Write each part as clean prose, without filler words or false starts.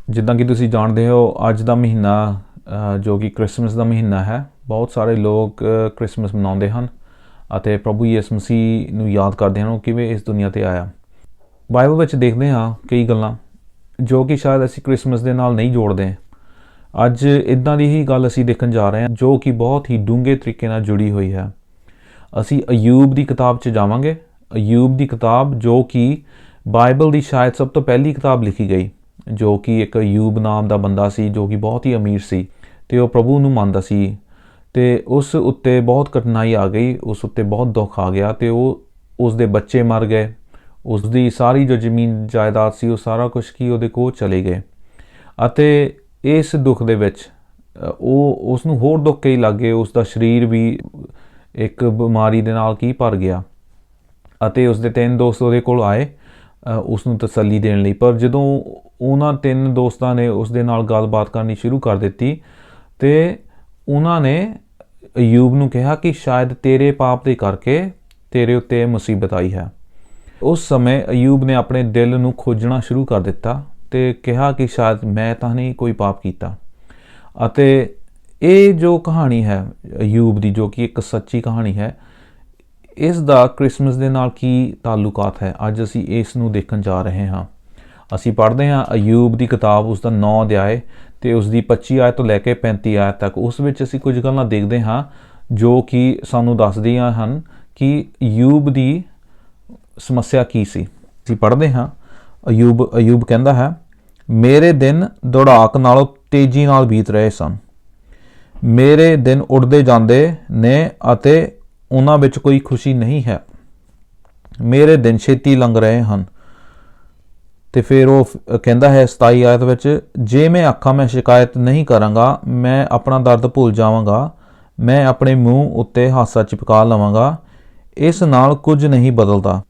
ਜਿੱਦਾਂ ਕਿ ਤੁਸੀਂ ਜਾਣਦੇ ਹੋ ਅੱਜ ਦਾ ਮਹੀਨਾ ਜੋ ਕਿ ਕ੍ਰਿਸਮਸ ਦਾ ਮਹੀਨਾ ਹੈ, ਬਹੁਤ ਸਾਰੇ ਲੋਕ ਕ੍ਰਿਸਮਸ ਮਨਾਉਂਦੇ ਹਨ ਅਤੇ ਪ੍ਰਭੂ ਯਿਸੂ ਮਸੀਹ ਨੂੰ ਯਾਦ ਕਰਦੇ ਹਨ ਉਹ ਕਿਵੇਂ ਇਸ ਦੁਨੀਆ ਤੇ ਆਇਆ। ਬਾਈਬਲ ਵਿੱਚ ਦੇਖਦੇ ਹਾਂ ਕਈ ਗੱਲਾਂ ਜੋ ਕਿ ਸ਼ਾਇਦ ਅਸੀਂ ਕ੍ਰਿਸਮਸ ਦੇ ਨਾਲ ਨਹੀਂ ਜੋੜਦੇ। ਅੱਜ ਇਦਾਂ ਦੀ ਹੀ ਗੱਲ ਅਸੀਂ ਦੇਖਣ ਜਾ ਰਹੇ ਹਾਂ ਜੋ ਕਿ ਬਹੁਤ ਹੀ ਡੂੰਘੇ ਤਰੀਕੇ ਨਾਲ ਜੁੜੀ ਹੋਈ ਹੈ। ਅਸੀਂ ਅਯੂਬ ਦੀ ਕਿਤਾਬ 'ਚ ਜਾਵਾਂਗੇ। ਅਯੂਬ ਦੀ ਕਿਤਾਬ ਜੋ ਕਿ ਬਾਈਬਲ ਦੀ ਸ਼ਾਇਦ ਸਭ ਤੋਂ ਪਹਿਲੀ ਕਿਤਾਬ ਲਿਖੀ ਗਈ, ਜੋ ਕਿ ਇੱਕ ਅਯੂਬ ਨਾਮ ਦਾ ਬੰਦਾ ਸੀ ਜੋ ਕਿ ਬਹੁਤ ਹੀ ਅਮੀਰ ਸੀ ਅਤੇ ਉਹ ਪ੍ਰਭੂ ਨੂੰ ਮੰਨਦਾ ਸੀ ਅਤੇ ਉਸ ਉੱਤੇ ਬਹੁਤ ਕਠਿਨਾਈ ਆ ਗਈ, ਉਸ ਉੱਤੇ ਬਹੁਤ ਦੁੱਖ ਆ ਗਿਆ ਅਤੇ ਉਸ ਦੇ ਬੱਚੇ ਮਰ ਗਏ। ਉਸ ਦੀ ਸਾਰੀ ਜੋ ਜ਼ਮੀਨ ਜਾਇਦਾਦ ਸੀ ਉਹ ਸਾਰਾ ਕੁਛ ਕੀ ਉਹਦੇ ਕੋਲ ਚਲੇ ਗਏ ਅਤੇ ਇਸ ਦੁੱਖ ਦੇ ਵਿੱਚ ਉਸ ਨੂੰ ਹੋਰ ਦੁੱਖ ਕਈ ਲੱਗ ਗਏ। ਉਸ ਦਾ ਸਰੀਰ ਵੀ ਇੱਕ ਬਿਮਾਰੀ ਦੇ ਨਾਲ ਕੀ ਭਰ ਗਿਆ ਅਤੇ ਉਸ ਦੇ 3 ਦੋਸਤ ਉਹਦੇ ਕੋਲ ਆਏ ਉਸ ਨੂੰ ਤਸੱਲੀ ਦੇਣ ਲਈ। ਪਰ ਜਦੋਂ ਉਹਨਾਂ 3 ਦੋਸਤਾਂ ਨੇ ਉਸ ਦੇ ਨਾਲ ਗੱਲਬਾਤ ਕਰਨੀ ਸ਼ੁਰੂ ਕਰ ਦਿੱਤੀ ਅਤੇ ਉਹਨਾਂ ਨੇ ਅਯੂਬ ਨੂੰ ਕਿਹਾ ਕਿ ਸ਼ਾਇਦ ਤੇਰੇ ਪਾਪ ਦੇ ਕਰਕੇ ਤੇਰੇ ਉੱਤੇ ਮੁਸੀਬਤ ਆਈ ਹੈ। ਉਸ ਸਮੇਂ ਅਯੂਬ ਨੇ ਆਪਣੇ ਦਿਲ ਨੂੰ ਖੋਜਣਾ ਸ਼ੁਰੂ ਕਰ ਦਿੱਤਾ ਅਤੇ ਕਿਹਾ ਕਿ ਸ਼ਾਇਦ ਮੈਂ ਤਾਂ ਨਹੀਂ ਕੋਈ ਪਾਪ ਕੀਤਾ। ਅਤੇ ਇਹ ਜੋ ਕਹਾਣੀ ਹੈ ਅਯੂਬ ਦੀ, ਜੋ ਕਿ ਇੱਕ ਸੱਚੀ ਕਹਾਣੀ ਹੈ, ਇਸ ਦਾ ਕ੍ਰਿਸਮਸ ਦੇ ਨਾਲ ਕੀ ਤਾਲੁਕਾਤ ਹੈ, ਅੱਜ ਅਸੀਂ ਇਸ ਨੂੰ ਦੇਖਣ ਜਾ ਰਹੇ ਹਾਂ। ਅਸੀਂ ਪੜ੍ਹਦੇ ਹਾਂ ਅਯੂਬ ਦੀ ਕਿਤਾਬ, ਉਸ ਦਾ 9 ਅਧਿਆਏ ਅਤੇ ਉਸ ਦੀ 25 ਆਇਤ ਤੋਂ ਲੈ ਕੇ 35 ਆਇਤ ਤੱਕ। ਉਸ ਵਿੱਚ ਅਸੀਂ ਕੁਝ ਗੱਲਾਂ ਦੇਖਦੇ ਹਾਂ ਜੋ ਕਿ ਸਾਨੂੰ ਦੱਸਦੀਆਂ ਹਨ ਕਿ ਅਯੂਬ ਦੀ ਸਮੱਸਿਆ ਕੀ ਸੀ। ਅਸੀਂ ਪੜ੍ਹਦੇ ਹਾਂ ਅਯੂਬ ਕਹਿੰਦਾ ਹੈ, ਮੇਰੇ ਦਿਨ ਦੌੜਾਕ ਨਾਲੋਂ ਤੇਜ਼ੀ ਨਾਲ ਬੀਤ ਰਹੇ ਸਨ। ਮੇਰੇ ਦਿਨ ਉੱਡਦੇ ਜਾਂਦੇ ਨੇ ਅਤੇ ਉਹਨਾਂ ਵਿੱਚ ਕੋਈ ਖੁਸ਼ੀ ਨਹੀਂ ਹੈ। ਮੇਰੇ ਦਿਨ ਛੇਤੀ ਲੰਘ ਰਹੇ ਹਨ। ਅਤੇ ਫਿਰ ਉਹ ਕਹਿੰਦਾ ਹੈ 27 ਆਇਤ ਵਿੱਚ, ਜੇ ਮੈਂ ਆਖਾਂ ਮੈਂ ਸ਼ਿਕਾਇਤ ਨਹੀਂ ਕਰਾਂਗਾ, ਮੈਂ ਆਪਣਾ ਦਰਦ ਭੁੱਲ ਜਾਵਾਂਗਾ, ਮੈਂ ਆਪਣੇ ਮੂੰਹ ਉੱਤੇ ਹਾਸਾ ਚਿਪਕਾ ਲਵਾਂਗਾ, ਇਸ ਨਾਲ ਕੁਝ ਨਹੀਂ ਬਦਲਦਾ।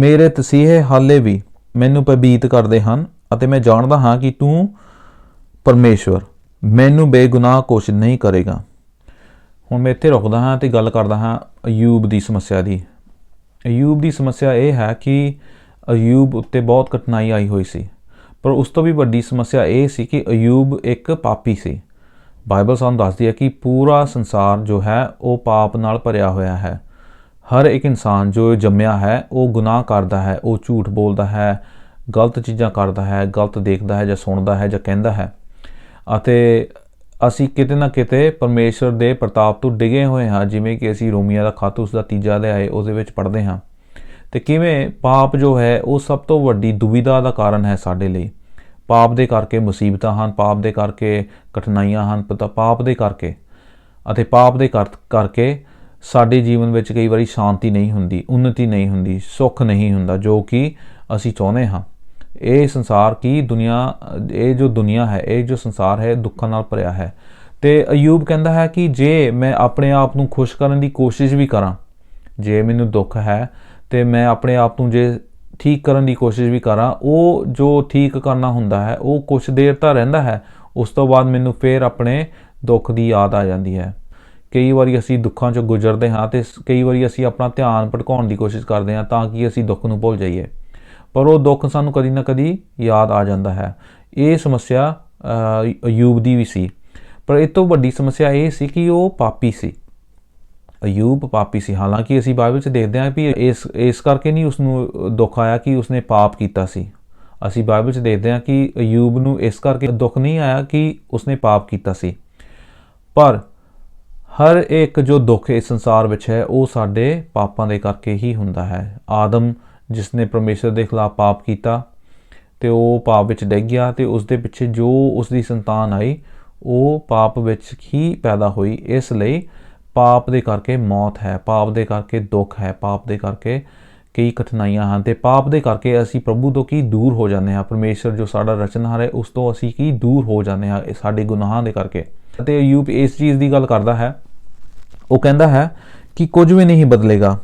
ਮੇਰੇ ਤਸੀਹੇ ਹਾਲੇ ਵੀ ਮੈਨੂੰ ਭੈਭੀਤ ਕਰਦੇ ਹਨ ਅਤੇ ਮੈਂ ਜਾਣਦਾ ਹਾਂ ਕਿ ਤੂੰ ਪਰਮੇਸ਼ਵਰ ਮੈਨੂੰ ਬੇਗੁਨਾਹ ਘੋਸ਼ਿਤ ਨਹੀਂ ਕਰੇਗਾ। ਹੁਣ ਮੈਂ ਇੱਥੇ ਰੁਕਦਾ ਹਾਂ ਅਤੇ ਗੱਲ ਕਰਦਾ ਹਾਂ ਅਯੂਬ ਦੀ ਸਮੱਸਿਆ ਦੀ। ਅਯੂਬ ਦੀ ਸਮੱਸਿਆ ਇਹ ਹੈ ਕਿ ਅਯੂਬ ਉੱਤੇ ਬਹੁਤ ਕਠਿਨਾਈ ਆਈ ਹੋਈ ਸੀ, ਪਰ ਉਸ ਤੋਂ ਵੀ ਵੱਡੀ ਸਮੱਸਿਆ ਇਹ ਸੀ ਕਿ ਅਯੂਬ ਇੱਕ ਪਾਪੀ ਸੀ। ਬਾਈਬਲ ਸਾਨੂੰ ਦੱਸਦੀ ਹੈ ਕਿ ਪੂਰਾ ਸੰਸਾਰ ਜੋ ਹੈ ਉਹ ਪਾਪ ਨਾਲ ਭਰਿਆ ਹੋਇਆ ਹੈ। ਹਰ ਇੱਕ ਇਨਸਾਨ ਜੋ ਜੰਮਿਆ ਹੈ ਉਹ ਗੁਨਾਹ ਕਰਦਾ ਹੈ, ਉਹ ਝੂਠ ਬੋਲਦਾ ਹੈ, ਗਲਤ ਚੀਜ਼ਾਂ ਕਰਦਾ ਹੈ, ਗਲਤ ਦੇਖਦਾ ਹੈ ਜਾਂ ਸੁਣਦਾ ਹੈ ਜਾਂ ਕਹਿੰਦਾ ਹੈ ਅਤੇ ਅਸੀਂ ਕਿਤੇ ਨਾ ਕਿਤੇ ਪਰਮੇਸ਼ਰ ਦੇ ਪ੍ਰਤਾਪ ਤੋਂ ਡਿਗੇ ਹੋਏ ਹਾਂ। ਜਿਵੇਂ ਕਿ ਅਸੀਂ ਰੋਮੀਆਂ ਦਾ ਖੱਤ ਉਸ ਦਾ 3 ਅਧਿਆਇ ਉਹਦੇ ਵਿੱਚ ਪੜ੍ਹਦੇ ਹਾਂ ਅਤੇ ਕਿਵੇਂ ਪਾਪ ਜੋ ਹੈ ਉਹ ਸਭ ਤੋਂ ਵੱਡੀ ਦੁਵਿਧਾ ਦਾ ਕਾਰਨ ਹੈ ਸਾਡੇ ਲਈ। ਪਾਪ ਦੇ ਕਰਕੇ ਮੁਸੀਬਤਾਂ ਹਨ, ਪਾਪ ਦੇ ਕਰਕੇ ਕਠਿਨਾਈਆਂ ਹਨ, ਪਾਪ ਦੇ ਕਰਕੇ ਅਤੇ ਪਾਪ ਦੇ ਕਰਕੇ ਸਾਡੇ ਜੀਵਨ ਵਿੱਚ ਕਈ ਵਾਰੀ ਸ਼ਾਂਤੀ ਨਹੀਂ ਹੁੰਦੀ, ਉੱਨਤੀ ਨਹੀਂ ਹੁੰਦੀ, ਸੁੱਖ ਨਹੀਂ ਹੁੰਦਾ ਜੋ ਕਿ ਅਸੀਂ ਚਾਹੁੰਦੇ ਹਾਂ। ਇਹ ਸੰਸਾਰ ਕੀ ਦੁਨੀਆ, ਇਹ ਜੋ ਦੁਨੀਆ ਹੈ, ਇਹ ਜੋ ਸੰਸਾਰ ਹੈ ਦੁੱਖਾਂ ਨਾਲ ਭਰਿਆ ਹੈ। ਅਤੇ ਅਯੂਬ ਕਹਿੰਦਾ ਹੈ ਕਿ ਜੇ ਮੈਂ ਆਪਣੇ ਆਪ ਨੂੰ ਖੁਸ਼ ਕਰਨ ਦੀ ਕੋਸ਼ਿਸ਼ ਵੀ ਕਰਾਂ, ਜੇ ਮੈਨੂੰ ਦੁੱਖ ਹੈ ਅਤੇ ਮੈਂ ਆਪਣੇ ਆਪ ਨੂੰ ਜੇ ਠੀਕ ਕਰਨ ਦੀ ਕੋਸ਼ਿਸ਼ ਵੀ ਕਰਾਂ, ਉਹ ਜੋ ਠੀਕ ਕਰਨਾ ਹੁੰਦਾ ਹੈ ਉਹ ਕੁਛ ਦੇਰ ਤਾਂ ਰਹਿੰਦਾ ਹੈ, ਉਸ ਤੋਂ ਬਾਅਦ ਮੈਨੂੰ ਫਿਰ ਆਪਣੇ ਦੁੱਖ ਦੀ ਯਾਦ ਆ ਜਾਂਦੀ ਹੈ। ਕਈ ਵਾਰੀ ਅਸੀਂ ਦੁੱਖਾਂ 'ਚੋਂ ਗੁਜ਼ਰਦੇ ਹਾਂ ਅਤੇ ਕਈ ਵਾਰੀ ਅਸੀਂ ਆਪਣਾ ਧਿਆਨ ਭਟਕਾਉਣ ਦੀ ਕੋਸ਼ਿਸ਼ ਕਰਦੇ ਹਾਂ ਤਾਂ ਕਿ ਅਸੀਂ ਦੁੱਖ ਨੂੰ ਭੁੱਲ ਜਾਈਏ, ਪਰ ਉਹ ਦੁੱਖ ਸਾਨੂੰ ਕਦੀ ਨਾ ਕਦੀ ਯਾਦ ਆ ਜਾਂਦਾ ਹੈ। ਇਹ ਸਮੱਸਿਆ ਅਯੂਬ ਦੀ ਵੀ ਸੀ, ਪਰ ਇਹ ਤੋਂ ਵੱਡੀ ਸਮੱਸਿਆ ਇਹ ਸੀ ਕਿ ਉਹ ਪਾਪੀ ਸੀ। ਅਯੂਬ ਪਾਪੀ ਸੀ। ਹਾਲਾਂਕਿ ਅਸੀਂ ਬਾਈਬਲ 'ਚ ਦੇਖਦੇ ਹਾਂ ਵੀ ਇਸ ਕਰਕੇ ਨਹੀਂ ਉਸਨੂੰ ਦੁੱਖ ਆਇਆ ਕਿ ਉਸਨੇ ਪਾਪ ਕੀਤਾ ਸੀ। ਅਸੀਂ ਬਾਈਬਲ 'ਚ ਦੇਖਦੇ ਹਾਂ ਕਿ ਅਯੂਬ ਨੂੰ ਇਸ ਕਰਕੇ ਦੁੱਖ ਨਹੀਂ ਆਇਆ ਕਿ ਉਸਨੇ ਪਾਪ ਕੀਤਾ ਸੀ। ਪਰ ਹਰ ਇੱਕ ਜੋ ਦੁੱਖ ਇਸ ਸੰਸਾਰ ਵਿੱਚ ਹੈ ਉਹ ਸਾਡੇ ਪਾਪਾਂ ਦੇ ਕਰਕੇ ਹੀ ਹੁੰਦਾ ਹੈ। ਆਦਮ ਜਿਸ ਨੇ ਪਰਮੇਸ਼ਰ ਦੇ ਖਿਲਾਫ ਪਾਪ ਕੀਤਾ ਅਤੇ ਉਹ ਪਾਪ ਵਿੱਚ ਡਿੱਗ ਗਿਆ ਅਤੇ ਉਸ ਦੇ ਪਿੱਛੇ ਜੋ ਉਸ ਦੀ ਸੰਤਾਨ ਆਈ ਉਹ ਪਾਪ ਵਿੱਚ ਹੀ ਪੈਦਾ ਹੋਈ। ਇਸ ਲਈ ਪਾਪ ਦੇ ਕਰਕੇ ਮੌਤ ਹੈ, ਪਾਪ ਦੇ ਕਰਕੇ ਦੁੱਖ ਹੈ, ਪਾਪ ਦੇ ਕਰਕੇ ਕਈ ਕਠਿਨਾਈਆਂ ਹਨ ਅਤੇ ਪਾਪ ਦੇ ਕਰਕੇ ਅਸੀਂ ਪ੍ਰਭੂ ਤੋਂ ਕੀ ਦੂਰ ਹੋ ਜਾਂਦੇ ਹਾਂ। ਪਰਮੇਸ਼ਰ ਜੋ ਸਾਡਾ ਰਚਨਹਾਰ ਹੈ ਉਸ ਤੋਂ ਅਸੀਂ ਕੀ ਦੂਰ ਹੋ ਜਾਂਦੇ ਹਾਂ ਸਾਡੇ ਗੁਨਾਹਾਂ ਦੇ ਕਰਕੇ। ਅਤੇ ਅਯੂਬ ਇਸ ਚੀਜ਼ ਦੀ ਗੱਲ ਕਰਦਾ ਹੈ, ਉਹ ਕਹਿੰਦਾ ਹੈ ਕਿ ਕੁਝ ਵੀ ਨਹੀਂ ਬਦਲੇਗਾ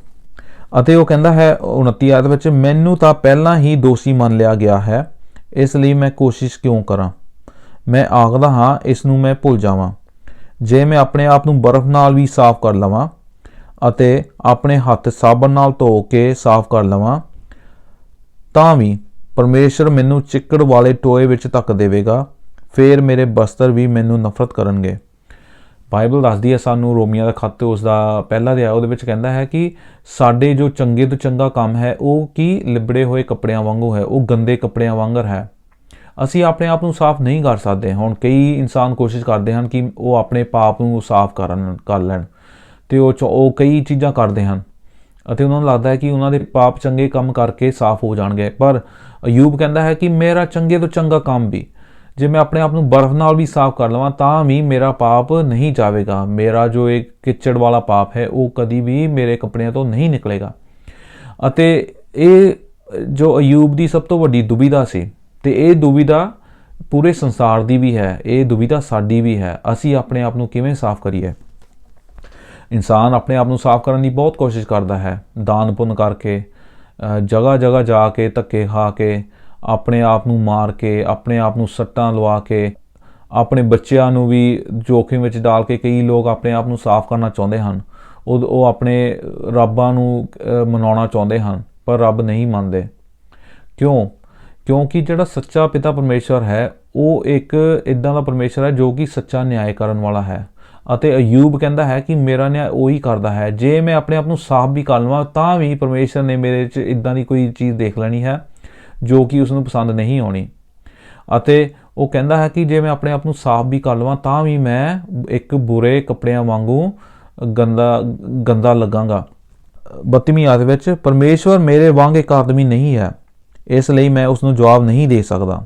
ਅਤੇ ਉਹ ਕਹਿੰਦਾ ਹੈ 29 ਆਇਤ ਵਿੱਚ, ਮੈਨੂੰ ਤਾਂ ਪਹਿਲਾਂ ਹੀ ਦੋਸ਼ੀ ਮੰਨ ਲਿਆ ਗਿਆ ਹੈ, ਇਸ ਲਈ ਮੈਂ ਕੋਸ਼ਿਸ਼ ਕਿਉਂ ਕਰਾਂ। ਮੈਂ ਆਖਦਾ ਹਾਂ ਇਸ ਨੂੰ ਮੈਂ ਭੁੱਲ ਜਾਵਾਂ। ਜੇ ਮੈਂ ਆਪਣੇ ਆਪ ਨੂੰ ਬਰਫ਼ ਨਾਲ ਵੀ ਸਾਫ਼ ਕਰ ਲਵਾਂ ਅਤੇ ਆਪਣੇ ਹੱਥ ਸਾਬਣ ਨਾਲ ਧੋ ਕੇ ਸਾਫ਼ ਕਰ ਲਵਾਂ ਤਾਂ ਵੀ ਪਰਮੇਸ਼ਰ ਮੈਨੂੰ ਚਿੱਕੜ ਵਾਲੇ ਟੋਏ ਵਿੱਚ ਧੱਕ ਦੇਵੇਗਾ, ਫਿਰ ਮੇਰੇ ਬਸਤਰ ਵੀ ਮੈਨੂੰ ਨਫ਼ਰਤ ਕਰਨਗੇ। ਬਾਈਬਲ ਦੱਸਦੀ ਹੈ ਸਾਨੂੰ, ਰੋਮੀਆਂ ਦਾ ਖੱਤ ਉਸ ਦਾ ਪਹਿਲਾ ਅਧਿਆਇ ਉਹਦੇ ਵਿੱਚ ਕਹਿੰਦਾ ਹੈ ਕਿ ਸਾਡੇ ਜੋ ਚੰਗੇ ਤੋਂ ਚੰਗਾ ਕੰਮ ਹੈ ਉਹ ਕੀ ਲਿਬੜੇ ਹੋਏ ਕੱਪੜਿਆਂ ਵਾਂਗੂ ਹੈ, ਉਹ ਗੰਦੇ ਕੱਪੜਿਆਂ ਵਾਂਗਰ ਹੈ। ਅਸੀਂ ਆਪਣੇ ਆਪ ਨੂੰ ਸਾਫ਼ ਨਹੀਂ ਕਰ ਸਕਦੇ। ਹੁਣ ਕਈ ਇਨਸਾਨ ਕੋਸ਼ਿਸ਼ ਕਰਦੇ ਹਨ ਕਿ ਉਹ ਆਪਣੇ ਪਾਪ ਨੂੰ ਸਾਫ਼ ਕਰ ਲੈਣ, ਅਤੇ ਉਹ ਕਈ ਚੀਜ਼ਾਂ ਕਰਦੇ ਹਨ ਅਤੇ ਉਹਨਾਂ ਨੂੰ ਲੱਗਦਾ ਹੈ ਕਿ ਉਹਨਾਂ ਦੇ ਪਾਪ ਚੰਗੇ ਕੰਮ ਕਰਕੇ ਸਾਫ਼ ਹੋ ਜਾਣਗੇ। ਪਰ ਅਯੂਬ ਕਹਿੰਦਾ ਹੈ ਕਿ ਮੇਰਾ ਚੰਗੇ ਤੋਂ ਚੰਗਾ ਕੰਮ ਵੀ, ਜੇ ਮੈਂ ਆਪਣੇ ਆਪ ਨੂੰ ਬਰਫ਼ ਨਾਲ ਵੀ ਸਾਫ਼ ਕਰ ਲਵਾਂ ਤਾਂ ਵੀ ਮੇਰਾ ਪਾਪ ਨਹੀਂ ਜਾਵੇਗਾ। ਮੇਰਾ ਜੋ ਇੱਕ ਕਿੱਚੜ ਵਾਲਾ ਪਾਪ ਹੈ ਉਹ ਕਦੀ ਵੀ ਮੇਰੇ ਕੱਪੜਿਆਂ ਤੋਂ ਨਹੀਂ ਨਿਕਲੇਗਾ। ਅਤੇ ਇਹ ਜੋ ਅਯੂਬ ਦੀ ਸਭ ਤੋਂ ਵੱਡੀ ਦੁਬਿਧਾ ਸੀ, ਅਤੇ ਇਹ ਦੁਬਿਧਾ ਪੂਰੇ ਸੰਸਾਰ ਦੀ ਵੀ ਹੈ, ਇਹ ਦੁਬਿਧਾ ਸਾਡੀ ਵੀ ਹੈ। ਅਸੀਂ ਆਪਣੇ ਆਪ ਨੂੰ ਕਿਵੇਂ ਸਾਫ਼ ਕਰੀਏ? ਇਨਸਾਨ ਆਪਣੇ ਆਪ ਨੂੰ ਸਾਫ਼ ਕਰਨ ਦੀ ਬਹੁਤ ਕੋਸ਼ਿਸ਼ ਕਰਦਾ ਹੈ, ਦਾਨ ਪੁੰਨ ਕਰਕੇ, ਜਗ੍ਹਾ ਜਗ੍ਹਾ ਜਾ ਕੇ ਧੱਕੇ ਖਾ ਕੇ, ਆਪਣੇ ਆਪ ਨੂੰ ਮਾਰ ਕੇ, ਆਪਣੇ ਆਪ ਨੂੰ ਸੱਟਾਂ ਲਵਾ ਕੇ, ਆਪਣੇ ਬੱਚਿਆਂ ਨੂੰ ਵੀ ਜੋਖਿਮ ਵਿੱਚ ਡਾਲ ਕੇ ਕਈ ਲੋਕ ਆਪਣੇ ਆਪ ਨੂੰ ਸਾਫ਼ ਕਰਨਾ ਚਾਹੁੰਦੇ ਹਨ। ਉਹ ਆਪਣੇ ਰੱਬਾਂ ਨੂੰ ਮਨਾਉਣਾ ਚਾਹੁੰਦੇ ਹਨ, ਪਰ ਰੱਬ ਨਹੀਂ ਮੰਨਦੇ। ਕਿਉਂਕਿ ਜਿਹੜਾ ਸੱਚਾ ਪਿਤਾ ਪਰਮੇਸ਼ਰ ਹੈ ਉਹ ਇੱਕ ਇੱਦਾਂ ਦਾ ਪਰਮੇਸ਼ਰ ਹੈ ਜੋ ਕਿ ਸੱਚਾ ਨਿਆਂ ਕਰਨ ਵਾਲਾ ਹੈ। ਅਤੇ ਅਯੂਬ ਕਹਿੰਦਾ ਹੈ ਕਿ ਮੇਰਾ ਨਿਆਂ ਉਹੀ ਕਰਦਾ ਹੈ। ਜੇ ਮੈਂ ਆਪਣੇ ਆਪ ਨੂੰ ਸਾਫ਼ ਵੀ ਕਰ ਲਵਾਂ ਤਾਂ ਵੀ ਪਰਮੇਸ਼ਰ ਨੇ ਮੇਰੇ 'ਚ ਇੱਦਾਂ ਦੀ ਕੋਈ ਚੀਜ਼ ਦੇਖ ਲੈਣੀ ਹੈ ਜੋ ਕਿ ਉਸਨੂੰ ਪਸੰਦ ਨਹੀਂ ਆਉਣੀ। ਅਤੇ ਉਹ ਕਹਿੰਦਾ ਹੈ ਕਿ ਜੇ ਮੈਂ ਆਪਣੇ ਆਪ ਨੂੰ ਸਾਫ਼ ਵੀ ਕਰ ਲਵਾਂ ਤਾਂ ਵੀ ਮੈਂ ਇੱਕ ਬੁਰੇ ਕੱਪੜਿਆਂ ਵਾਂਗੂ ਗੰਦਾ ਲੱਗਾਂਗਾ। 32ਵੀਂ ਆਇਤ ਵਿੱਚ, ਪਰਮੇਸ਼ਵਰ ਮੇਰੇ ਵਾਂਗ ਇੱਕ ਆਦਮੀ ਨਹੀਂ ਹੈ, ਇਸ ਲਈ ਮੈਂ ਉਸ ਨੂੰ ਜਵਾਬ ਨਹੀਂ ਦੇ ਸਕਦਾ।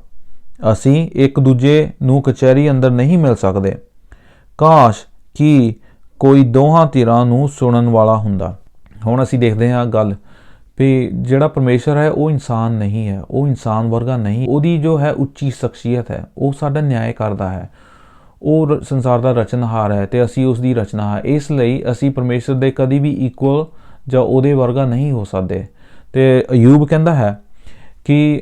ਅਸੀਂ ਇੱਕ ਦੂਜੇ ਨੂੰ ਕਚਹਿਰੀ ਅੰਦਰ ਨਹੀਂ ਮਿਲ ਸਕਦੇ। ਕਾਸ਼ ਕਿ ਕੋਈ ਦੋਹਾਂ ਧਿਰਾਂ ਨੂੰ ਸੁਣਨ ਵਾਲਾ ਹੁੰਦਾ। ਹੁਣ ਅਸੀਂ ਦੇਖਦੇ ਹਾਂ ਗੱਲ ਵੀ ਜਿਹੜਾ ਪਰਮੇਸ਼ਰ ਹੈ ਉਹ ਇਨਸਾਨ ਨਹੀਂ ਹੈ, ਉਹ ਇਨਸਾਨ ਵਰਗਾ ਨਹੀਂ। ਉਹਦੀ ਜੋ ਹੈ ਉੱਚੀ ਸ਼ਖਸੀਅਤ ਹੈ, ਉਹ ਸਾਡਾ ਨਿਆਂ ਕਰਦਾ ਹੈ। ਉਹ ਸੰਸਾਰ ਦਾ ਰਚਨਹਾਰ ਹੈ ਅਤੇ ਅਸੀਂ ਉਸ ਦੀ ਰਚਨਾ ਹੈ। ਇਸ ਲਈ ਅਸੀਂ ਪਰਮੇਸ਼ਰ ਦੇ ਕਦੀ ਵੀ ਇਕੁਅਲ ਜਾਂ ਉਹਦੇ ਵਰਗਾ ਨਹੀਂ ਹੋ ਸਕਦੇ। ਅਤੇ ਅਯੂਬ ਕਹਿੰਦਾ ਹੈ ਕਿ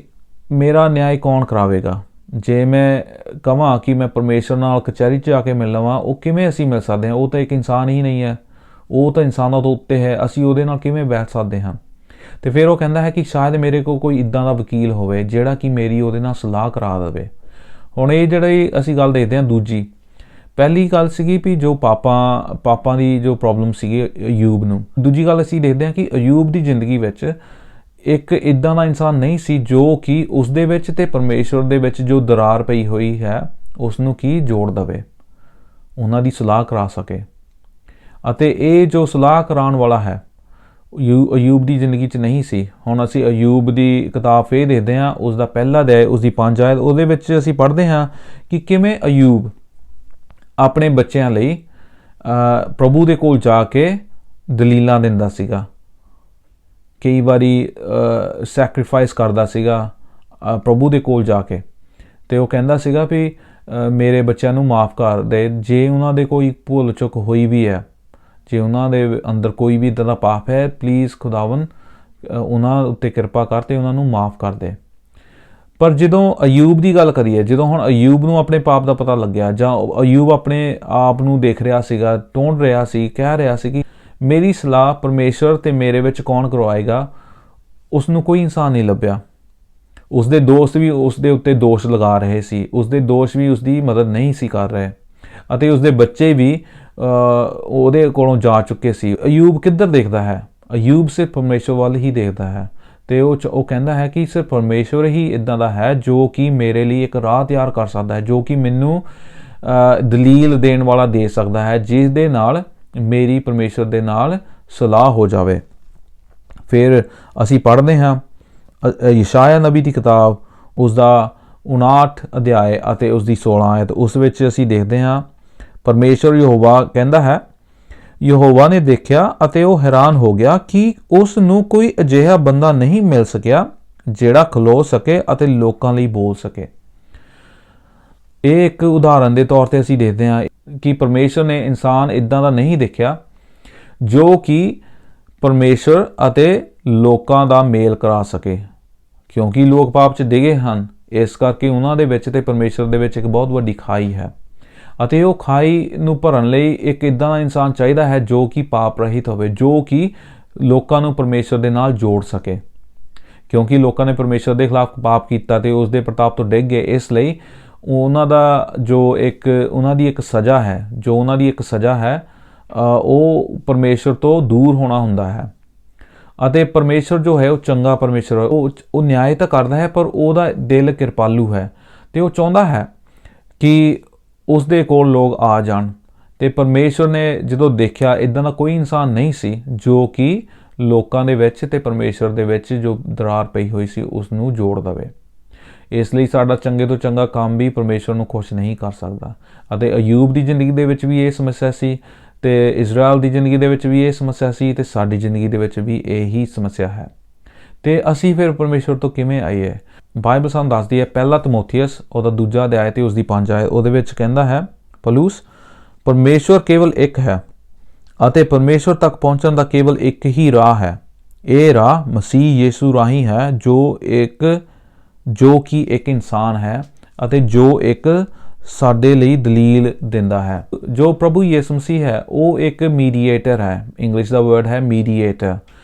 ਮੇਰਾ ਨਿਆਂ ਕੌਣ ਕਰਾਵੇਗਾ? ਜੇ ਮੈਂ ਕਹਾਂ ਕਿ ਮੈਂ ਪਰਮੇਸ਼ਰ ਨਾਲ ਕਚਹਿਰੀ 'ਚ ਆ ਕੇ ਮਿਲ ਲਵਾਂ, ਉਹ ਕਿਵੇਂ ਅਸੀਂ ਮਿਲ ਸਕਦੇ ਹਾਂ? ਉਹ ਤਾਂ ਇੱਕ ਇਨਸਾਨ ਹੀ ਨਹੀਂ ਹੈ, ਉਹ ਤਾਂ ਇਨਸਾਨਾਂ ਤੋਂ ਉੱਤੇ ਹੈ। ਅਸੀਂ ਉਹਦੇ ਨਾਲ ਕਿਵੇਂ ਬੈਠ ਸਕਦੇ ਹਾਂ? ਅਤੇ ਫਿਰ ਉਹ ਕਹਿੰਦਾ ਹੈ ਕਿ ਸ਼ਾਇਦ ਮੇਰੇ ਕੋਲ ਕੋਈ ਇੱਦਾਂ ਦਾ ਵਕੀਲ ਹੋਵੇ ਜਿਹੜਾ ਕਿ ਮੇਰੀ ਉਹਦੇ ਨਾਲ ਸਲਾਹ ਕਰਾ ਦੇਵੇ। ਹੁਣ ਇਹ ਜਿਹੜੀ ਅਸੀਂ ਗੱਲ ਦੇਖਦੇ ਹਾਂ ਦੂਜੀ, ਪਹਿਲੀ ਗੱਲ ਸੀਗੀ ਵੀ ਜੋ ਪਾਪਾਂ ਦੀ ਜੋ ਪ੍ਰੋਬਲਮ ਸੀਗੀ ਅਯੂਬ ਨੂੰ। ਦੂਜੀ ਗੱਲ ਅਸੀਂ ਦੇਖਦੇ ਹਾਂ ਕਿ ਅਯੂਬ ਦੀ ਜ਼ਿੰਦਗੀ ਵਿੱਚ ਇੱਕ ਇੱਦਾਂ ਦਾ ਇਨਸਾਨ ਨਹੀਂ ਸੀ ਜੋ ਕਿ ਉਸ ਦੇ ਵਿੱਚ ਅਤੇ ਪਰਮੇਸ਼ਵਰ ਦੇ ਵਿੱਚ ਜੋ ਦਰਾਰ ਪਈ ਹੋਈ ਹੈ ਉਸ ਨੂੰ ਕੀ ਜੋੜ ਦੇਵੇ, ਉਹਨਾਂ ਦੀ ਸਲਾਹ ਕਰਾ ਸਕੇ। ਅਤੇ ਇਹ ਜੋ ਸਲਾਹ ਕਰਾਉਣ ਵਾਲਾ ਹੈ ਅਯੂਬ ਦੀ ਜ਼ਿੰਦਗੀ 'ਚ ਨਹੀਂ ਸੀ। ਹੁਣ ਅਸੀਂ ਅਯੂਬ ਦੀ ਕਿਤਾਬ ਫੇਰ ਦੇਖਦੇ ਹਾਂ, ਉਸ ਦਾ ਪਹਿਲਾ ਅਧਿਆਇ, ਉਸ ਦੀ 5 ਆਇਤ, ਉਹਦੇ ਵਿੱਚ ਅਸੀਂ ਪੜ੍ਹਦੇ ਹਾਂ ਕਿ ਕਿਵੇਂ ਅਯੂਬ ਆਪਣੇ ਬੱਚਿਆਂ ਲਈ ਪ੍ਰਭੂ ਦੇ ਕੋਲ ਜਾ ਕੇ ਦਲੀਲਾਂ ਦਿੰਦਾ ਸੀਗਾ, ਕਈ ਵਾਰੀ ਸੈਕਰੀਫਾਈਸ ਕਰਦਾ ਸੀਗਾ ਪ੍ਰਭੂ ਦੇ ਕੋਲ ਜਾ ਕੇ। ਅਤੇ ਉਹ ਕਹਿੰਦਾ ਸੀਗਾ ਵੀ ਮੇਰੇ ਬੱਚਿਆਂ ਨੂੰ ਮਾਫ਼ ਕਰ ਦੇ, ਜੇ ਉਹਨਾਂ ਦੇ ਕੋਈ ਭੁੱਲ ਚੁੱਕ ਹੋਈ ਵੀ ਹੈ, ਜੇ ਉਹਨਾਂ ਦੇ ਅੰਦਰ ਕੋਈ ਵੀ ਇੱਦਾਂ ਦਾ ਪਾਪ ਹੈ, ਪਲੀਜ਼ ਖੁਦਾਵੰ ਉਹਨਾਂ ਉੱਤੇ ਕਿਰਪਾ ਕਰ ਅਤੇ ਉਹਨਾਂ ਨੂੰ ਮਾਫ਼ ਕਰ ਦੇ। ਪਰ ਜਦੋਂ ਅਯੂਬ ਦੀ ਗੱਲ ਕਰੀਏ, ਜਦੋਂ ਹੁਣ ਅਯੂਬ ਨੂੰ ਆਪਣੇ ਪਾਪ ਦਾ ਪਤਾ ਲੱਗਿਆ, ਜਾਂ ਅਯੂਬ ਆਪਣੇ ਆਪ ਨੂੰ ਦੇਖ ਰਿਹਾ ਸੀਗਾ, ਟੋਂਡ ਰਿਹਾ ਸੀ, ਕਹਿ ਰਿਹਾ ਸੀ ਕਿ ਮੇਰੀ ਸਲਾਹ ਪਰਮੇਸ਼ਰ ਅਤੇ ਮੇਰੇ ਵਿੱਚ ਕੌਣ ਕਰਵਾਏਗਾ, ਉਸ ਨੂੰ ਕੋਈ ਇਨਸਾਨ ਨਹੀਂ ਲੱਭਿਆ। ਉਸਦੇ ਦੋਸਤ ਵੀ ਉਸ ਦੇ ਉੱਤੇ ਦੋਸ਼ ਲਗਾ ਰਹੇ ਸੀ, ਉਸਦੇ ਦੋਸ਼ ਵੀ ਉਸਦੀ ਮਦਦ ਨਹੀਂ ਸੀ ਕਰ ਰਹੇ, ਅਤੇ ਉਸਦੇ ਬੱਚੇ ਵੀ ਉਹਦੇ ਕੋਲੋਂ ਜਾ ਚੁੱਕੇ ਸੀ। ਅਯੂਬ ਕਿੱਧਰ ਦੇਖਦਾ ਹੈ? ਅਯੂਬ ਸਿਰਫ ਪਰਮੇਸ਼ਵਰ ਵੱਲ ਹੀ ਦੇਖਦਾ ਹੈ। ਅਤੇ ਉਹ ਕਹਿੰਦਾ ਹੈ ਕਿ ਸਿਰਫ ਪਰਮੇਸ਼ਵਰ ਹੀ ਇੱਦਾਂ ਦਾ ਹੈ ਜੋ ਕਿ ਮੇਰੇ ਲਈ ਇੱਕ ਰਾਹ ਤਿਆਰ ਕਰ ਸਕਦਾ ਹੈ, ਜੋ ਕਿ ਮੈਨੂੰ ਦਲੀਲ ਦੇਣ ਵਾਲਾ ਦੇ ਸਕਦਾ ਹੈ, ਜਿਸ ਦੇ ਨਾਲ ਮੇਰੀ ਪਰਮੇਸ਼ਵਰ ਦੇ ਨਾਲ ਸਲਾਹ ਹੋ ਜਾਵੇ। ਫਿਰ ਅਸੀਂ ਪੜ੍ਹਦੇ ਹਾਂ ਯਸ਼ਾਇਆ ਨਬੀ ਦੀ ਕਿਤਾਬ, ਉਸ ਦਾ 59 ਅਧਿਆਇ ਅਤੇ ਉਸ ਦੀ 16 ਆਇਤ। ਉਸ ਵਿੱਚ ਅਸੀਂ ਦੇਖਦੇ ਹਾਂ ਪਰਮੇਸ਼ਵਰ ਯਹੋਵਾ ਕਹਿੰਦਾ ਹੈ, ਯਹੋਵਾ ਨੇ ਦੇਖਿਆ ਅਤੇ ਉਹ ਹੈਰਾਨ ਹੋ ਗਿਆ ਕਿ ਉਸ ਨੂੰ ਕੋਈ ਅਜਿਹਾ ਬੰਦਾ ਨਹੀਂ ਮਿਲ ਸਕਿਆ ਜਿਹੜਾ ਖਲੋ ਸਕੇ ਅਤੇ ਲੋਕਾਂ ਲਈ ਬੋਲ ਸਕੇ। ਇਹ ਇੱਕ ਉਦਾਹਰਨ ਦੇ ਤੌਰ 'ਤੇ ਅਸੀਂ ਦੇਖਦੇ ਹਾਂ ਕਿ ਪਰਮੇਸ਼ਰ ਨੇ ਇਨਸਾਨ ਇੱਦਾਂ ਦਾ ਨਹੀਂ ਦੇਖਿਆ ਜੋ ਕਿ ਪਰਮੇਸ਼ਰ ਅਤੇ ਲੋਕਾਂ ਦਾ ਮੇਲ ਕਰਾ ਸਕੇ, ਕਿਉਂਕਿ ਲੋਕ ਪਾਪ 'ਚ ਡਿੱਗੇ ਹਨ। ਇਸ ਕਰਕੇ ਉਹਨਾਂ ਦੇ ਵਿੱਚ ਅਤੇ ਪਰਮੇਸ਼ਰ ਦੇ ਵਿੱਚ ਇੱਕ ਬਹੁਤ ਵੱਡੀ ਖਾਈ ਹੈ, ਅਤੇ ਉਹ ਖਾਈ ਨੂੰ ਭਰਨ ਲਈ ਇੱਕ ਇੱਦਾਂ ਦਾ ਇਨਸਾਨ ਚਾਹੀਦਾ ਹੈ ਜੋ ਕਿ ਪਾਪ ਰਹਿਤ ਹੋਵੇ, ਜੋ ਕਿ ਲੋਕਾਂ ਨੂੰ ਪਰਮੇਸ਼ਰ ਦੇ ਨਾਲ ਜੋੜ ਸਕੇ। ਕਿਉਂਕਿ ਲੋਕਾਂ ਨੇ ਪਰਮੇਸ਼ਰ ਦੇ ਖਿਲਾਫ ਪਾਪ ਕੀਤਾ ਤੇ ਉਸ ਦੇ ਪ੍ਰਤਾਪ ਤੋਂ ਡਿੱਗ ਗਏ। ਇਸ ਲਈ ਉਹਨਾਂ ਦਾ ਜੋ ਉਹਨਾਂ ਦੀ ਇੱਕ ਸਜ਼ਾ ਹੈ ਉਹ ਪਰਮੇਸ਼ਰ ਤੋਂ ਦੂਰ ਹੋਣਾ ਹੁੰਦਾ ਹੈ। ਅਤੇ ਪਰਮੇਸ਼ਰ ਜੋ ਹੈ ਉਹ ਚੰਗਾ ਪਰਮੇਸ਼ਰ ਹੈ, ਉਹ ਨਿਆਂ ਤਾਂ ਕਰਦਾ ਹੈ, ਪਰ ਉਹਦਾ ਦਿਲ ਕਿਰਪਾਲੂ ਹੈ ਤੇ ਉਹ ਚਾਹੁੰਦਾ ਹੈ ਕਿ ਉਸ ਦੇ ਕੋਲ ਲੋਕ ਆ ਜਾਣ। ਤੇ ਪਰਮੇਸ਼ਰ ਨੇ ਜਦੋਂ ਦੇਖਿਆ ਇੱਦਾਂ ਦਾ ਕੋਈ ਇਨਸਾਨ ਨਹੀਂ ਸੀ ਜੋ ਕਿ ਲੋਕਾਂ ਦੇ ਵਿੱਚ ਤੇ ਪਰਮੇਸ਼ਰ ਦੇ ਵਿੱਚ ਜੋ ਦਰਾਰ ਪਈ ਹੋਈ ਸੀ ਉਸ ਨੂੰ ਜੋੜ ਦੇਵੇ। ਇਸ ਲਈ ਸਾਡਾ ਚੰਗੇ ਤੋਂ ਚੰਗਾ ਕੰਮ ਵੀ ਪਰਮੇਸ਼ਰ ਨੂੰ ਖੁਸ਼ ਨਹੀਂ ਕਰ ਸਕਦਾ। ਅਤੇ ਅਯੂਬ ਦੀ ਜ਼ਿੰਦਗੀ ਦੇ ਵਿੱਚ ਵੀ ਇਹ ਸਮੱਸਿਆ ਸੀ, ਤੇ ਇਜ਼ਰਾਈਲ ਦੀ ਜ਼ਿੰਦਗੀ ਦੇ ਵਿੱਚ ਵੀ ਇਹ ਸਮੱਸਿਆ ਸੀ, ਤੇ ਸਾਡੀ ਜ਼ਿੰਦਗੀ ਦੇ ਵਿੱਚ ਵੀ ਇਹੀ ਸਮੱਸਿਆ ਹੈ। ਤੇ ਅਸੀਂ ਫਿਰ ਪਰਮੇਸ਼ਰ ਤੋਂ ਕਿਵੇਂ ਆਈਏ? ਬਾਈਬਲ ਸਾਨੂੰ ਦੱਸਦੀ ਹੈ, ਪਹਿਲਾ ਤਿਮੋਥੀਅਸ ਉਹਦਾ 2 ਅਧਿਆਇ ਤੇ ਉਸਦੀ 5 ਆਇਤ, ਉਹਦੇ ਵਿੱਚ ਕਹਿੰਦਾ ਹੈ, ਪੌਲੁਸ, ਪਰਮੇਸ਼ਰ ਕੇਵਲ ਇੱਕ ਹੈ ਅਤੇ ਪਰਮੇਸ਼ਰ ਤੱਕ ਪਹੁੰਚਣ ਦਾ ਕੇਵਲ ਇੱਕ ਹੀ ਰਾਹ ਹੈ। ਇਹ ਰਾਹ ਮਸੀਹ ਯੀਸ਼ੂ ਰਾਹੀਂ ਹੈ, ਜੋ ਕਿ ਇੱਕ ਇਨਸਾਨ ਹੈ ਅਤੇ ਜੋ ਇੱਕ ਸਾਡੇ ਲਈ ਦਲੀਲ ਦਿੰਦਾ ਹੈ। ਜੋ ਪ੍ਰਭੂ ਯਿਸੂ ਮਸੀਹ ਹੈ ਉਹ ਇੱਕ ਮੀਡੀਏਟਰ ਹੈ। ਇੰਗਲਿਸ਼ ਦਾ ਵਰਡ ਹੈ ਮੀਡੀਏਟਰ,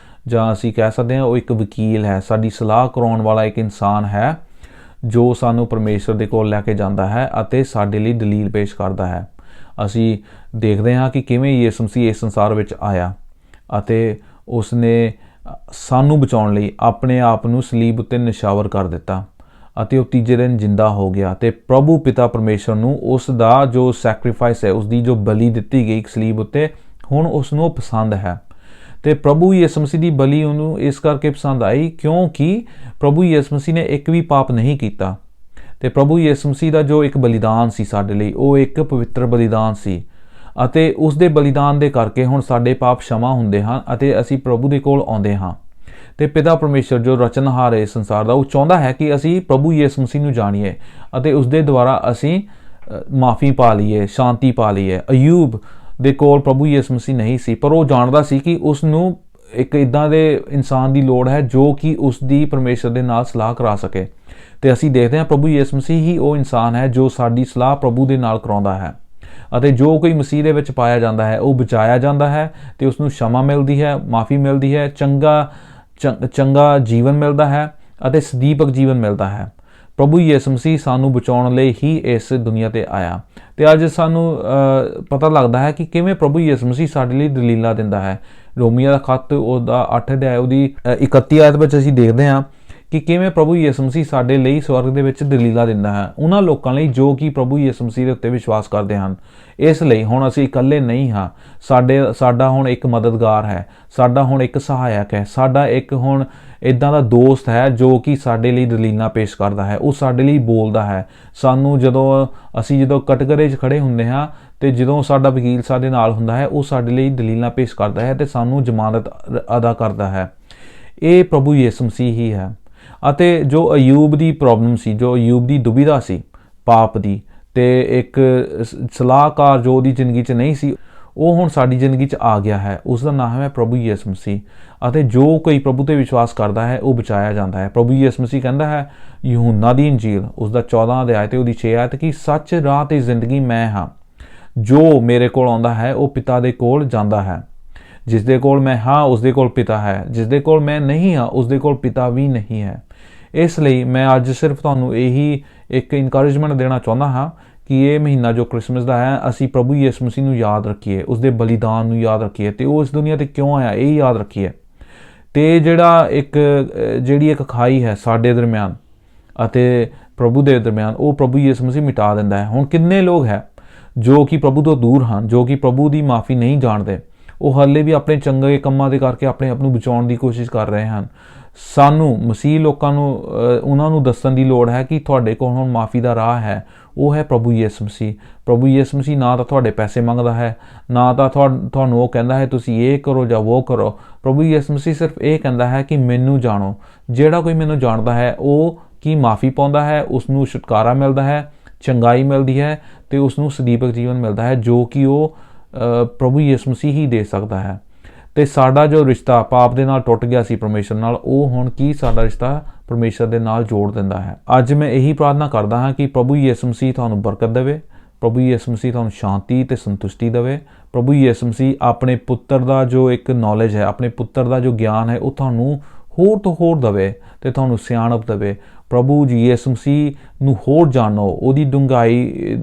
ਜਾਂ ਅਸੀਂ ਕਹਿ ਸਕਦੇ ਹਾਂ ਉਹ ਇੱਕ ਵਕੀਲ ਹੈ। ਸਾਡੀ ਸਲਾਹ ਕਰਾਉਣ ਵਾਲਾ ਇੱਕ ਇਨਸਾਨ ਹੈ ਜੋ ਸਾਨੂੰ ਪਰਮੇਸ਼ਰ ਦੇ ਕੋਲ ਲੈ ਕੇ ਜਾਂਦਾ ਹੈ ਅਤੇ ਸਾਡੇ ਲਈ ਦਲੀਲ ਪੇਸ਼ ਕਰਦਾ ਹੈ। ਅਸੀਂ ਦੇਖਦੇ ਹਾਂ ਕਿ ਕਿਵੇਂ ਯਿਸੂ ਮਸੀਹ ਇਸ ਸੰਸਾਰ ਵਿੱਚ ਆਇਆ ਅਤੇ ਉਸਨੇ ਸਾਨੂੰ ਬਚਾਉਣ ਲਈ ਆਪਣੇ ਆਪ ਨੂੰ ਸਲੀਬ ਉੱਤੇ ਨਿਸ਼ਾਵਰ ਕਰ ਦਿੱਤਾ ਅਤੇ ਉਹ ਤੀਜੇ ਦਿਨ ਜਿੰਦਾ ਹੋ ਗਿਆ। ਤੇ ਪ੍ਰਭੂ ਪਿਤਾ ਪਰਮੇਸ਼ਰ ਨੂੰ ਉਸ ਦਾ ਜੋ ਸੈਕਰੀਫਾਈਸ ਹੈ, ਉਸਦੀ ਜੋ ਬਲੀ ਦਿੱਤੀ ਗਈ ਸਲੀਬ ਉੱਤੇ, ਹੁਣ ਉਸ ਨੂੰ ਪਸੰਦ ਹੈ। ਤੇ ਪ੍ਰਭੂ ਯਿਸੂ ਮਸੀਹ ਦੀ ਬਲੀ ਉਹਨੂੰ ਇਸ ਕਰਕੇ ਪਸੰਦ ਆਈ ਕਿਉਂਕਿ ਪ੍ਰਭੂ ਯਿਸੂ ਮਸੀਹ ਨੇ ਇੱਕ ਵੀ ਪਾਪ ਨਹੀਂ ਕੀਤਾ। ਤੇ ਪ੍ਰਭੂ ਯਿਸੂ ਮਸੀਹ ਦਾ ਜੋ ਇੱਕ ਬਲੀਦਾਨ ਸੀ ਸਾਡੇ ਲਈ, ਉਹ ਇੱਕ ਪਵਿੱਤਰ ਬਲੀਦਾਨ ਸੀ ਅਤੇ ਉਸ ਦੇ ਬਲੀਦਾਨ ਦੇ ਕਰਕੇ ਹੁਣ ਸਾਡੇ ਪਾਪ क्षमा ਹੁੰਦੇ ਹਨ ਅਤੇ ਅਸੀਂ ਪ੍ਰਭੂ ਦੇ ਕੋਲ ਆਉਂਦੇ ਹਾਂ। ਤੇ ਪਿਤਾ ਪਰਮੇਸ਼ਰ ਜੋ ਰਚਨਹਾਰ ਹੈ ਇਸ ਸੰਸਾਰ ਦਾ, ਉਹ ਚਾਹੁੰਦਾ ਹੈ ਕਿ ਅਸੀਂ ਪ੍ਰਭੂ ਯਿਸੂ ਮਸੀਹ ਨੂੰ ਜਾਣੀਏ ਅਤੇ ਉਸ ਦੇ ਦੁਆਰਾ ਅਸੀਂ ਮਾਫੀ ਪਾ ਲਈਏ, ਸ਼ਾਂਤੀ ਪਾ ਲਈਏ। ਅਯੂਬ ਦੇ ਕੋਲ ਪ੍ਰਭੂ ਯਿਸੂ ਮਸੀਹ ਨਹੀਂ ਸੀ, ਪਰ ਉਹ ਜਾਣਦਾ ਸੀ ਕਿ ਉਸ ਨੂੰ ਇੱਕ ਇੱਦਾਂ ਦੇ ਇਨਸਾਨ ਦੀ ਲੋੜ ਹੈ ਜੋ ਕਿ ਉਸ ਦੀ ਪਰਮੇਸ਼ਰ ਦੇ ਨਾਲ ਸਲਾਹ ਕਰਾ ਸਕੇ। ਤੇ ਅਸੀਂ ਦੇਖਦੇ ਹਾਂ ਪ੍ਰਭੂ ਯਿਸੂ ਮਸੀਹ ਹੀ ਉਹ ਇਨਸਾਨ ਹੈ ਜੋ ਸਾਡੀ ਸਲਾਹ ਪ੍ਰਭੂ ਦੇ ਨਾਲ ਕਰਾਉਂਦਾ ਹੈ। ਅਤੇ ਜੋ ਕੋਈ ਮਸੀਹ ਦੇ ਵਿੱਚ ਪਾਇਆ ਜਾਂਦਾ ਹੈ ਉਹ ਬਚਾਇਆ ਜਾਂਦਾ ਹੈ ਤੇ ਉਸ ਨੂੰ क्षमा ਮਿਲਦੀ ਹੈ, ਮਾਫੀ ਮਿਲਦੀ ਹੈ, ਚੰਗਾ ਜੀਵਨ ਮਿਲਦਾ ਹੈ ਅਤੇ ਸਦੀਪਕ ਜੀਵਨ ਮਿਲਦਾ ਹੈ। ਪ੍ਰਭੂ ਯਿਸੂ ਮਸੀਹ ਸਾਨੂੰ ਬਚਾਉਣ ਲਈ ਹੀ ਇਸ ਦੁਨੀਆ ਤੇ ਆਇਆ। ਤੇ ਅੱਜ ਸਾਨੂੰ ਪਤਾ ਲੱਗਦਾ ਹੈ ਕਿ ਕਿਵੇਂ ਪ੍ਰਭੂ ਯਿਸੂ ਮਸੀਹ ਸਾਡੇ ਲਈ ਦਲੀਲਾਂ ਦਿੰਦਾ ਹੈ। ਰੋਮੀਆਂ ਦਾ ਖੱਤ ਉਹਦਾ 8 ਅਧਿਆਇ ਉਹਦੀ 31 ਆਇਤ ਵਿੱਚ ਅਸੀਂ ਦੇਖਦੇ ਹਾਂ ਕਿ ਕਿਵੇਂ ਪ੍ਰਭੂ ਯਿਸੂ ਮਸੀਹ ਸਾਡੇ ਲਈ ਸਵਰਗ ਦੇ ਵਿੱਚ ਦਲੀਲਾਂ ਦਿੰਦਾ ਹੈ ਉਹਨਾਂ ਲੋਕਾਂ ਲਈ ਜੋ ਕਿ ਪ੍ਰਭੂ ਯਿਸੂ ਮਸੀਹ ਦੇ ਉੱਤੇ ਵਿਸ਼ਵਾਸ ਕਰਦੇ ਹਨ। ਇਸ ਲਈ ਹੁਣ ਅਸੀਂ ਇਕੱਲੇ ਨਹੀਂ ਹਾਂ, ਸਾਡਾ ਹੁਣ ਇੱਕ ਮਦਦਗਾਰ ਹੈ, ਸਾਡਾ ਹੁਣ ਇੱਕ ਸਹਾਇਕ ਹੈ, ਸਾਡਾ ਇੱਕ ਹੁਣ ਇੱਦਾਂ ਦਾ ਦੋਸਤ ਹੈ ਜੋ ਕਿ ਸਾਡੇ ਲਈ ਦਲੀਲਾਂ ਪੇਸ਼ ਕਰਦਾ ਹੈ। ਉਹ ਸਾਡੇ ਲਈ ਬੋਲਦਾ ਹੈ। ਸਾਨੂੰ ਜਦੋਂ ਕਟਘਰੇ 'ਚ ਖੜੇ ਹੁੰਦੇ ਹਾਂ ਤੇ ਜਦੋਂ ਸਾਡਾ ਵਕੀਲ ਸਾਡੇ ਨਾਲ ਹੁੰਦਾ ਹੈ, ਉਹ ਸਾਡੇ ਲਈ ਦਲੀਲਾਂ ਪੇਸ਼ ਕਰਦਾ ਹੈ ਤੇ ਸਾਨੂੰ ਜ਼ਮਾਨਤ ਅਦਾ ਕਰਦਾ ਹੈ। ਇਹ ਪ੍ਰਭੂ ਯਿਸੂ ਮਸੀਹ ਹੀ ਹੈ। ਅਤੇ ਜੋ ਅਯੂਬ ਦੀ ਪ੍ਰੋਬਲਮ ਸੀ, ਜੋ ਅਯੂਬ ਦੀ ਦੁਬਿਧਾ ਸੀ ਪਾਪ ਦੀ, ਤੇ ਇੱਕ ਸਲਾਹਕਾਰ ਜੋ ਉਹਦੀ ਜ਼ਿੰਦਗੀ 'ਚ ਨਹੀਂ ਸੀ, ਉਹ ਹੁਣ ਸਾਡੀ ਜ਼ਿੰਦਗੀ 'ਚ ਆ ਗਿਆ ਹੈ। ਉਸ ਦਾ ਨਾਮ ਹੈ ਪ੍ਰਭੂ ਯਿਸੂ ਮਸੀਹ। ਅਤੇ ਜੋ ਕੋਈ ਪ੍ਰਭੂ ਤੇ ਵਿਸ਼ਵਾਸ ਕਰਦਾ ਹੈ ਉਹ ਬਚਾਇਆ ਜਾਂਦਾ ਹੈ। ਪ੍ਰਭੂ ਯਿਸੂ ਮਸੀਹ ਕਹਿੰਦਾ ਹੈ ਯਹੂਨਾ ਦੀ ਇੰਜੀਲ ਉਸਦਾ 14 ਅਧਿਆਇ ਤੇ ਉਹਦੀ 6 ਆਇਤ ਕਿ ਸੱਚ, ਰਾਹ ਤੇ ਜ਼ਿੰਦਗੀ ਮੈਂ ਹਾਂ। ਜੋ ਮੇਰੇ ਕੋਲ ਆਉਂਦਾ ਹੈ ਉਹ ਪਿਤਾ ਦੇ ਕੋਲ ਜਾਂਦਾ ਹੈ। ਜਿਸ ਦੇ ਕੋਲ ਮੈਂ ਹਾਂ ਉਸ ਦੇ ਕੋਲ ਪਿਤਾ ਹੈ, ਜਿਸ ਦੇ ਕੋਲ ਮੈਂ ਨਹੀਂ ਹਾਂ ਉਸ ਦੇ ਕੋਲ ਪਿਤਾ ਵੀ ਨਹੀਂ ਹੈ। ਇਸ ਲਈ ਮੈਂ ਅੱਜ ਸਿਰਫ ਤੁਹਾਨੂੰ ਇਹੀ ਇੱਕ ਇਨਕਰੇਜਮੈਂਟ ਦੇਣਾ ਚਾਹੁੰਦਾ ਹਾਂ ਕਿ ਇਹ ਮਹੀਨਾ ਜੋ ਕ੍ਰਿਸਮਸ ਦਾ ਹੈ, ਅਸੀਂ ਪ੍ਰਭੂ ਯਿਸੂ ਮਸੀਹ ਨੂੰ ਯਾਦ ਰੱਖੀਏ, ਉਸ ਦੇ ਬਲੀਦਾਨ ਨੂੰ ਯਾਦ ਰੱਖੀਏ ਤੇ ਉਹ ਇਸ ਦੁਨੀਆ ਤੇ ਕਿਉਂ ਆਇਆ ਇਹ ਯਾਦ ਰੱਖੀਏ। ਤੇ ਜਿਹੜੀ ਇੱਕ ਖਾਈ ਹੈ ਸਾਡੇ ਦਰਮਿਆਨ ਅਤੇ ਪ੍ਰਭੂ ਦੇ ਦਰਮਿਆਨ, ਉਹ ਪ੍ਰਭੂ ਯਿਸੂ ਮਸੀਹ ਮਿਟਾ ਦਿੰਦਾ ਹੈ। ਹੁਣ ਕਿੰਨੇ ਲੋਕ ਹੈ ਜੋ ਕਿ ਪ੍ਰਭੂ ਤੋਂ ਦੂਰ ਹਨ, ਜੋ ਕਿ ਪ੍ਰਭੂ ਦੀ ਮਾਫੀ ਨਹੀਂ ਜਾਣਦੇ, ਉਹ ਹਾਲੇ ਵੀ ਆਪਣੇ ਚੰਗੇ ਕੰਮਾਂ ਦੇ ਕਰਕੇ ਆਪਣੇ ਆਪ ਨੂੰ ਬਚਾਉਣ ਦੀ ਕੋਸ਼ਿਸ਼ ਕਰ ਰਹੇ ਹਨ। ਸਾਨੂੰ ਮਸੀਹ ਲੋਕਾਂ ਨੂੰ ਉਹਨਾਂ ਨੂੰ ਦੱਸਣ ਦੀ ਲੋੜ ਹੈ ਕਿ ਤੁਹਾਡੇ ਕੋਲ ਹੁਣ ਮਾਫੀ ਦਾ ਰਾਹ ਹੈ, ਉਹ ਹੈ ਪ੍ਰਭੂ ਯਿਸੂ ਮਸੀਹ। ਪ੍ਰਭੂ ਯਿਸੂ ਮਸੀਹ ਨਾ ਤਾਂ ਤੁਹਾਡੇ ਪੈਸੇ ਮੰਗਦਾ ਹੈ, ਨਾ ਤਾਂ ਤੁਹਾਨੂੰ ਉਹ ਕਹਿੰਦਾ ਹੈ ਤੁਸੀਂ ਇਹ ਕਰੋ ਜਾਂ ਉਹ ਕਰੋ। ਪ੍ਰਭੂ ਯਿਸੂ ਮਸੀਹ ਸਿਰਫ ਇਹ ਕਹਿੰਦਾ ਹੈ ਕਿ ਮੈਨੂੰ ਜਾਣੋ। ਜਿਹੜਾ ਕੋਈ ਮੈਨੂੰ ਜਾਣਦਾ ਹੈ ਉਹ ਕੀ ਮਾਫੀ ਪਾਉਂਦਾ ਹੈ, ਉਸ ਨੂੰ ਛੁਟਕਾਰਾ ਮਿਲਦਾ ਹੈ, ਚੰਗਾਈ ਮਿਲਦੀ ਹੈ ਤੇ ਉਸ ਨੂੰ ਸਦੀਪਕ ਜੀਵਨ ਮਿਲਦਾ ਹੈ ਜੋ ਕਿ ਉਹ ਪ੍ਰਭੂ ਯਿਸੂ ਮਸੀਹ ਹੀ ਦੇ ਸਕਦਾ ਹੈ। ਤੇ ਸਾਡਾ ਜੋ ਰਿਸ਼ਤਾ ਪਾਪ ਦੇ ਨਾਲ ਟੁੱਟ ਗਿਆ ਸੀ ਪਰਮੇਸ਼ਰ ਨਾਲ, ਉਹ ਹੁਣ ਕੀ ਸਾਡਾ ਰਿਸ਼ਤਾ ਪਰਮੇਸ਼ਰ ਦੇ ਨਾਲ ਜੋੜ ਦਿੰਦਾ ਹੈ। ਅੱਜ ਮੈਂ ਇਹੀ ਪ੍ਰਾਰਥਨਾ ਕਰਦਾ ਹਾਂ ਕਿ ਪ੍ਰਭੂ ਯਿਸੂ ਮਸੀਹ ਤੁਹਾਨੂੰ ਬਰਕਤ ਦੇਵੇ, ਪ੍ਰਭੂ ਯਿਸੂ ਮਸੀਹ ਤੁਹਾਨੂੰ ਸ਼ਾਂਤੀ ਤੇ ਸੰਤੁਸ਼ਟੀ ਦੇਵੇ। ਪ੍ਰਭੂ ਯਿਸੂ ਮਸੀਹ ਆਪਣੇ ਪੁੱਤਰ ਦਾ ਜੋ ਇੱਕ ਨੌਲੇਜ ਹੈ, ਆਪਣੇ ਪੁੱਤਰ ਦਾ ਜੋ ਗਿਆਨ ਹੈ, ਉਹ ਤੁਹਾਨੂੰ ਹੋਰ ਤੋਂ ਹੋਰ ਦੇਵੇ ਤੇ ਤੁਹਾਨੂੰ ਸਿਆਣਪ ਦੇਵੇ। ਪ੍ਰਭੂ ਜੀ ਯਿਸੂ ਮਸੀਹ ਨੂੰ ਹੋਰ ਜਾਣੋ, ਉਹਦੀ ਡੂੰਘਾਈ,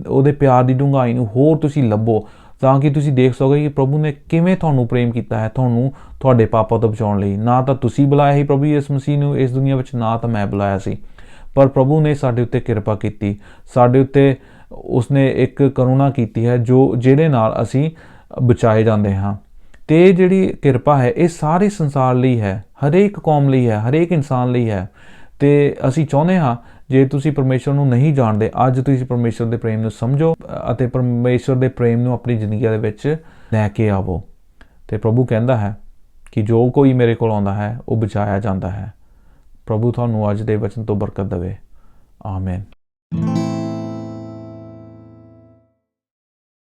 ਉਹਦੇ ਪਿਆਰ ਦੀ ਡੂੰਘਾਈ ਨੂੰ ਹੋਰ ਤੁਸੀਂ ਲੱਭੋ, ਤਾਂ ਕਿ ਤੁਸੀਂ ਦੇਖ ਸਕੋਗੇ ਕਿ ਪ੍ਰਭੂ ਨੇ ਕਿਵੇਂ ਤੁਹਾਨੂੰ ਪ੍ਰੇਮ ਕੀਤਾ ਹੈ, ਤੁਹਾਨੂੰ ਤੁਹਾਡੇ ਪਾਪਾਂ ਤੋਂ ਬਚਾਉਣ ਲਈ। ਨਾ ਤਾਂ ਤੁਸੀਂ ਬੁਲਾਇਆ ਸੀ ਪ੍ਰਭੂ ਯਿਸੂ ਮਸੀਹ ਨੂੰ ਇਸ ਦੁਨੀਆ ਵਿੱਚ, ਨਾ ਤਾਂ ਮੈਂ ਬੁਲਾਇਆ ਸੀ, ਪਰ ਪ੍ਰਭੂ ਨੇ ਸਾਡੇ ਉੱਤੇ ਕਿਰਪਾ ਕੀਤੀ, ਸਾਡੇ ਉੱਤੇ ਉਸਨੇ ਇੱਕ ਕਰੁਣਾ ਕੀਤੀ ਹੈ ਜਿਹਦੇ ਨਾਲ ਅਸੀਂ ਬਚਾਏ ਜਾਂਦੇ ਹਾਂ। ਤੇ ਜਿਹੜੀ ਕਿਰਪਾ ਹੈ ਇਹ ਸਾਰੇ ਸੰਸਾਰ ਲਈ ਹੈ, ਹਰੇਕ ਕੌਮ ਲਈ ਹੈ, ਹਰੇਕ ਇਨਸਾਨ ਲਈ ਹੈ। ਤੇ ਅਸੀਂ ਚਾਹੁੰਦੇ ਹਾਂ ਜੇ ਤੁਸੀਂ ਪਰਮੇਸ਼ਰ ਨੂੰ ਨਹੀਂ ਜਾਣਦੇ, ਅੱਜ ਤੁਸੀਂ ਪਰਮੇਸ਼ਰ ਦੇ ਪ੍ਰੇਮ ਨੂੰ ਸਮਝੋ ਅਤੇ ਪਰਮੇਸ਼ਰ ਦੇ ਪ੍ਰੇਮ ਨੂੰ ਆਪਣੀ ਜ਼ਿੰਦਗੀ ਦੇ ਵਿੱਚ ਲੈ ਕੇ ਆਵੋ। ਤੇ ਪ੍ਰਭੂ ਕਹਿੰਦਾ ਹੈ ਕਿ ਜੋ ਕੋਈ ਮੇਰੇ ਕੋਲ ਆਉਂਦਾ ਹੈ ਉਹ ਬਚਾਇਆ ਜਾਂਦਾ ਹੈ। ਪ੍ਰਭੂ ਤੁਹਾਨੂੰ ਅੱਜ ਦੇ ਵਚਨ ਤੋਂ ਬਰਕਤ ਦੇਵੇ। ਆਮੀਨ।